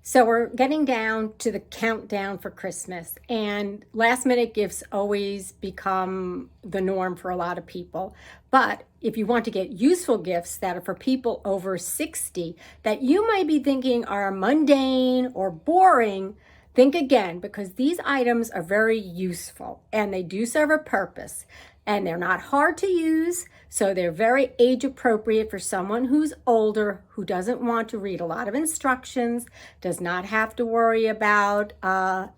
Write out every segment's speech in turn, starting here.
So we're getting down to the countdown for Christmas, and last minute gifts always become the norm for a lot of people. But if you want to get useful gifts that are for people over 60 that you might be thinking are mundane or boring, think again, because these items are very useful and they do serve a purpose, and they're not hard to use. So they're very age appropriate for someone who's older, who doesn't want to read a lot of instructions, does not have to worry about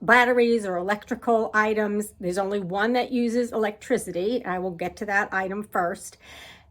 batteries or electrical items. There's only one that uses electricity. I will get to that item first.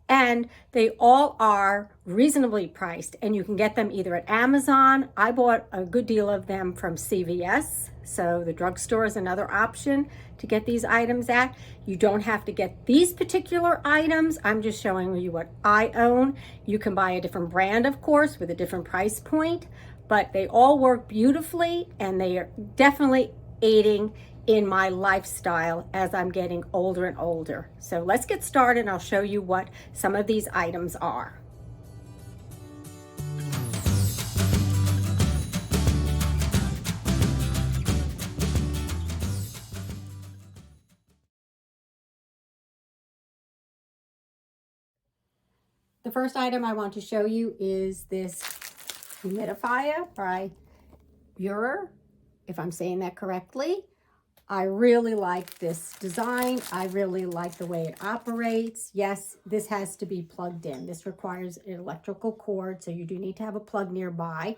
And they all are reasonably priced, and you can get them either at Amazon. I bought a good deal of them from CVS, so the drugstore is another option to get these items at. You don't have to get these particular items. I'm just showing you what I own. You can buy a different brand, of course, with a different price point, but they all work beautifully, and they are definitely aiding in my lifestyle as I'm getting older and older. So let's get started and I'll show you what some of these items are. The first item I want to show you is this Humidifier by Burer, if I'm saying that correctly. I really like this design. I really like the way it operates. Yes, this has to be plugged in. This requires an electrical cord, so you do need to have a plug nearby.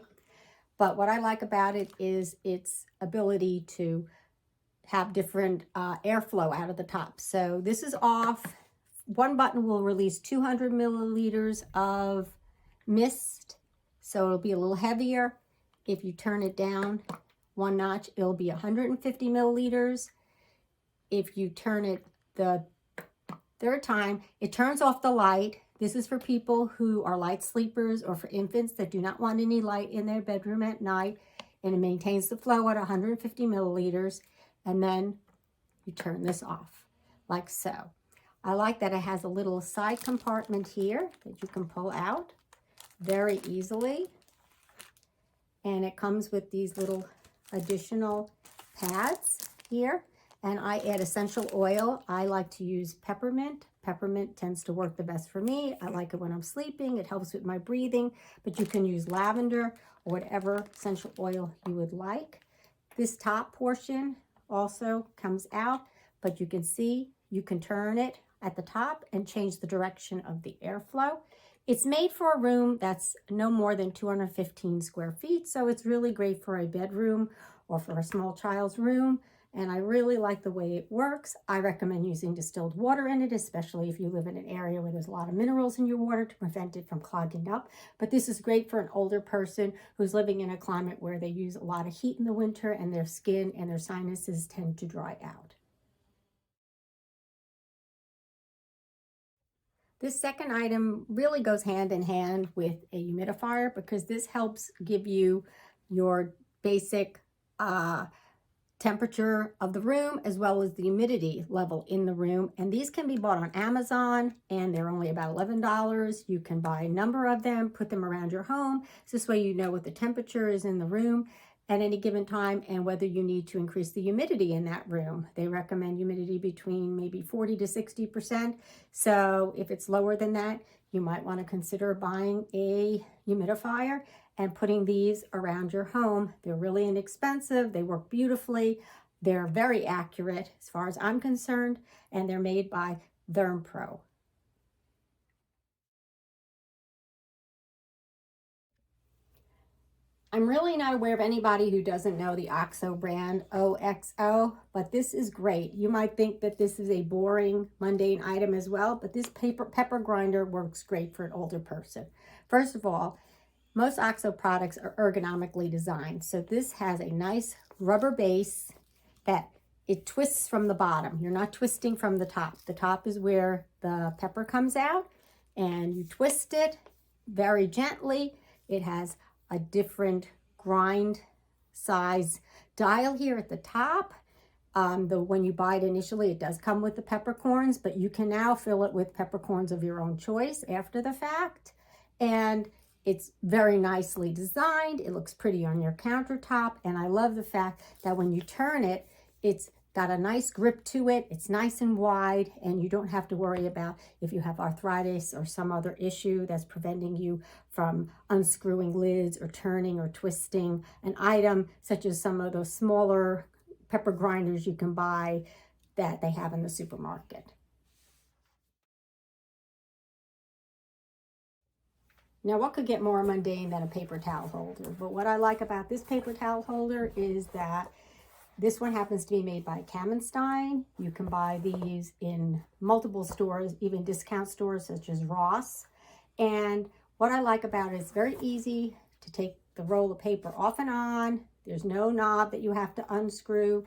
But what I like about it is its ability to have different airflow out of the top. So this is off. One button will release 200 milliliters of mist, so it'll be a little heavier. If you turn it down one notch, it'll be 150 milliliters. If you turn it the third time, it turns off the light. This is for people who are light sleepers or for infants that do not want any light in their bedroom at night, and it maintains the flow at 150 milliliters. And then you turn this off like so. I like that it has a little side compartment here that you can pull out very easily. And it comes with these little additional pads here. And I add essential oil. I like to use peppermint. Peppermint tends to work the best for me. I like it when I'm sleeping. It helps with my breathing, but you can use lavender or whatever essential oil you would like. This top portion also comes out, but you can see you can turn it at the top and change the direction of the airflow. It's made for a room that's no more than 215 square feet, so it's really great for a bedroom or for a small child's room, and I really like the way it works. I recommend using distilled water in it, especially if you live in an area where there's a lot of minerals in your water to prevent it from clogging up. But this is great for an older person who's living in a climate where they use a lot of heat in the winter and their skin and their sinuses tend to dry out. This second item really goes hand in hand with a humidifier because this helps give you your basic temperature of the room as well as the humidity level in the room. And these can be bought on Amazon and they're only about $11. You can buy a number of them, put them around your home. So this way you know what the temperature is in the room at any given time and whether you need to increase the humidity in that room. They recommend humidity between maybe 40 to 60%. So if it's lower than that, you might want to consider buying a humidifier and putting these around your home. They're really inexpensive. They work beautifully. They're very accurate as far as I'm concerned, and they're made by ThermPro. I'm really not aware of anybody who doesn't know the OXO brand, OXO, but this is great. You might think that this is a boring, mundane item as well, but this pepper grinder works great for an older person. First of all, most OXO products are ergonomically designed. So this has a nice rubber base that it twists from the bottom. You're not twisting from the top. The top is where the pepper comes out and you twist it very gently. It has a different grind size dial here at the top. When you buy it initially, it does come with the peppercorns, but you can now fill it with peppercorns of your own choice after the fact. And It's very nicely designed. It looks pretty on your countertop. And I love the fact that when you turn it, it's got a nice grip to it. It's nice and wide, and you don't have to worry about if you have arthritis or some other issue that's preventing you from unscrewing lids or turning or twisting an item, such as some of those smaller pepper grinders you can buy that they have in the supermarket. Now, what could get more mundane than a paper towel holder? But what I like about this paper towel holder is that this one happens to be made by Kamenstein. You can buy these in multiple stores, even discount stores such as Ross. And what I like about it is very easy to take the roll of paper off and on. There's no knob that you have to unscrew.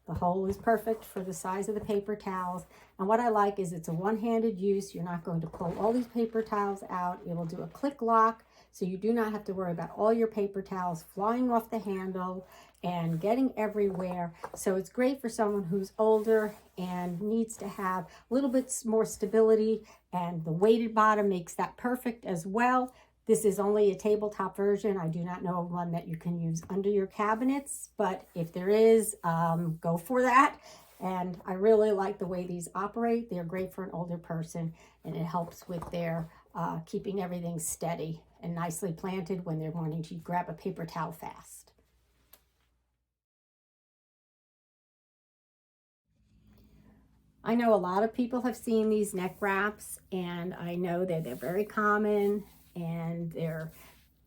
The hole is perfect for the size of the paper towels. And what I like is it's a one-handed use. You're not going to pull all these paper towels out. It will do a click lock, so you do not have to worry about all your paper towels flying off the handle and getting everywhere. So it's great for someone who's older and needs to have a little bit more stability, and the weighted bottom makes that perfect as well. This is only a tabletop version. I do not know of one that you can use under your cabinets, but if there is, go for that. And I really like the way these operate. They're great for an older person, and it helps with their keeping everything steady and nicely planted when they're wanting to grab a paper towel fast. I know a lot of people have seen these neck wraps, and I know that they're very common and they're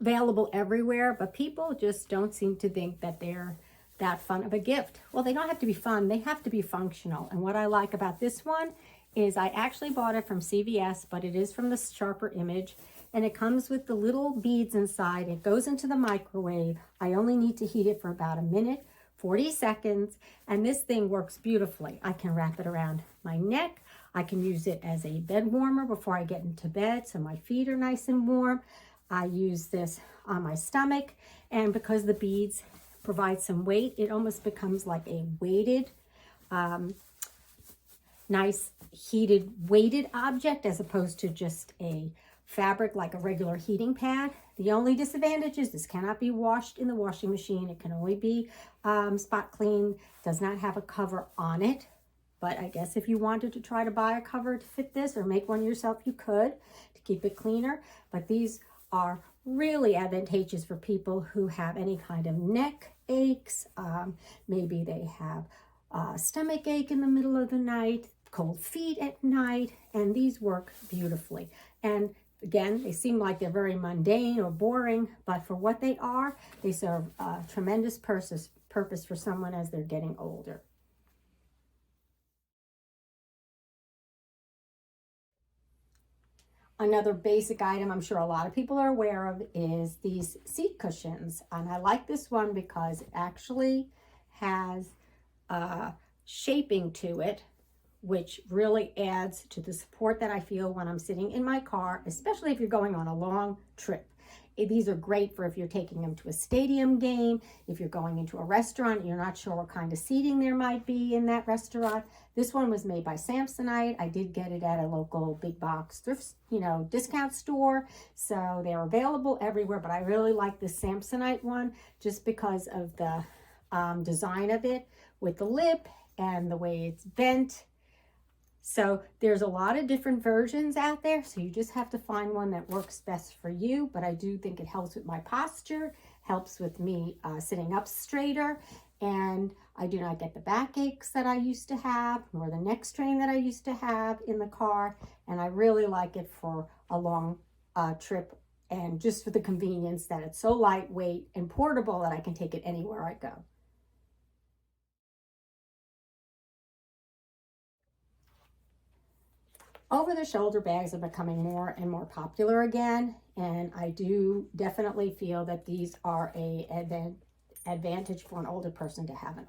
available everywhere, but people just don't seem to think that they're that fun of a gift. Well, they don't have to be fun, they have to be functional. And what I like about this one is I actually bought it from CVS, but it is from the Sharper Image, and it comes with the little beads inside. It goes into the microwave. I only need to heat it for about a minute, 40 seconds, and this thing works beautifully. I can wrap it around my neck. I can use it as a bed warmer before I get into bed, so my feet are nice and warm. I use this on my stomach, and because the beads provide some weight, it almost becomes like a weighted, nice heated weighted object as opposed to just a fabric like a regular heating pad. The only disadvantage is this cannot be washed in the washing machine. It can only be spot clean, does not have a cover on it. But I guess if you wanted to try to buy a cover to fit this or make one yourself, you could to keep it cleaner. But these are really advantageous for people who have any kind of neck aches. Maybe they have a stomach ache in the middle of the night, cold feet at night, and these work beautifully. And again, they seem like they're very mundane or boring, but for what they are, they serve a tremendous purpose for someone as they're getting older. Another basic item I'm sure a lot of people are aware of is these seat cushions. And I like this one because it actually has shaping to it, which really adds to the support that I feel when I'm sitting in my car, especially if you're going on a long trip. These are great for if you're taking them to a stadium game, if you're going into a restaurant, you're not sure what kind of seating there might be in that restaurant. This one was made by Samsonite. I did get it at a local big box thrift, discount store. So they're available everywhere, but I really like the Samsonite one just because of the design of it with the lip and the way it's bent. So there's a lot of different versions out there, so you just have to find one that works best for you. But I do think it helps with my posture, helps with me sitting up straighter, and I do not get the backaches that I used to have, nor the neck strain that I used to have in the car. And I really like it for a long trip, and just for the convenience that it's so lightweight and portable that I can take it anywhere I go. Over-the-shoulder bags are becoming more and more popular again, and I do definitely feel that these are an advantage for an older person to have an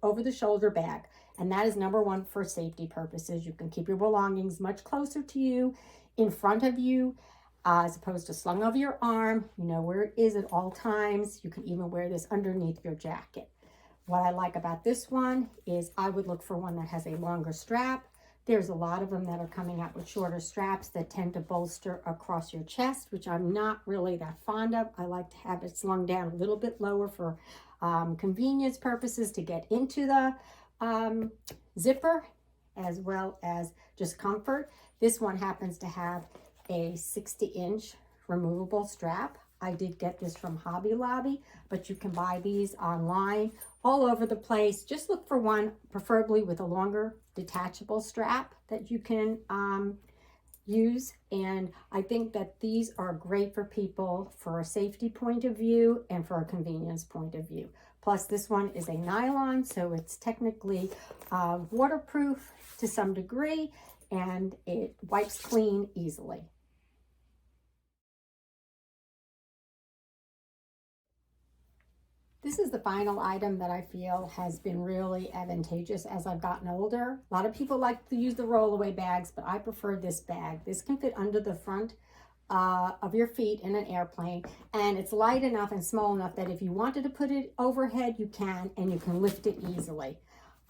over-the-shoulder bag, and that is number one for safety purposes. You can keep your belongings much closer to you, in front of you, as opposed to slung over your arm. You know where it is at all times. You can even wear this underneath your jacket. What I like about this one is I would look for one that has a longer strap. There's a lot of them that are coming out with shorter straps that tend to bolster across your chest, which I'm not really that fond of. I like to have it slung down a little bit lower for convenience purposes to get into the zipper, as well as just comfort. This one happens to have a 60-inch removable strap. I did get this from Hobby Lobby, but you can buy these online all over the place. Just look for one, preferably with a longer detachable strap that you can use. And I think that these are great for people for a safety point of view and for a convenience point of view. Plus, this one is a nylon, so it's technically waterproof to some degree, and it wipes clean easily. This is the final item that I feel has been really advantageous as I've gotten older. A lot of people like to use the rollaway bags, but I prefer this bag. This can fit under the front of your feet in an airplane, and it's light enough and small enough that if you wanted to put it overhead, you can, and you can lift it easily.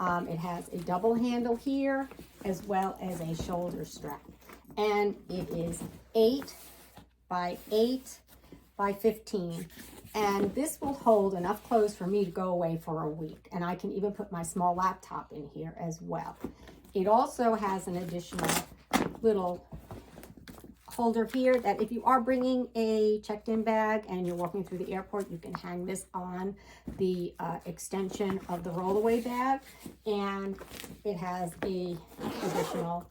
It has a double handle here as well as a shoulder strap, and it is 8 by 8 by 15. And this will hold enough clothes for me to go away for a week. And I can even put my small laptop in here as well. It also has an additional little holder here that if you are bringing a checked-in bag and you're walking through the airport, you can hang this on the extension of the rollaway bag. And it has a additional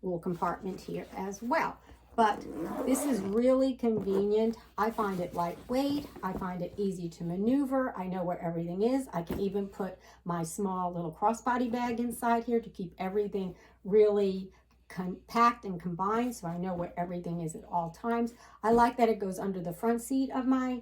little compartment here as well. But this is really convenient. I find it lightweight. I find it easy to maneuver. I know where everything is. I can even put my small little crossbody bag inside here to keep everything really compact and combined, so I know where everything is at all times. I like that it goes under the front seat of my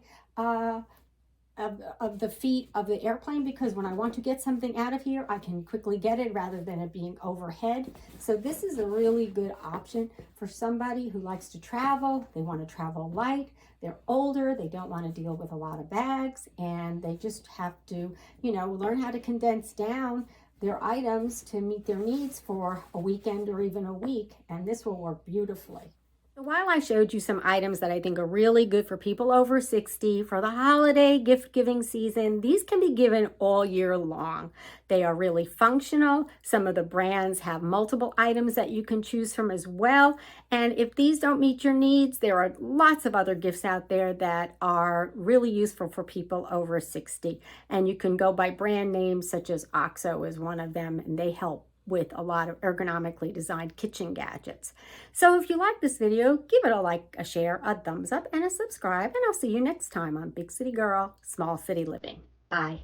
of the feet of the airplane, because when I want to get something out of here, I can quickly get it rather than it being overhead. So this is a really good option for somebody who likes to travel. They want to travel light. They're older. They don't want to deal with a lot of bags, and they just have to, you know, learn how to condense down their items to meet their needs for a weekend or even a week. And this will work beautifully. So while I showed you some items that I think are really good for people over 60 for the holiday gift giving season, these can be given all year long. They are really functional. Some of the brands have multiple items that you can choose from as well. And if these don't meet your needs, there are lots of other gifts out there that are really useful for people over 60. And you can go by brand names such as OXO is one of them, and they help with a lot of ergonomically designed kitchen gadgets. So if you like this video, give it a like, a share, a thumbs up, and a subscribe, and I'll see you next time on Big City Girl, Small City Living. Bye.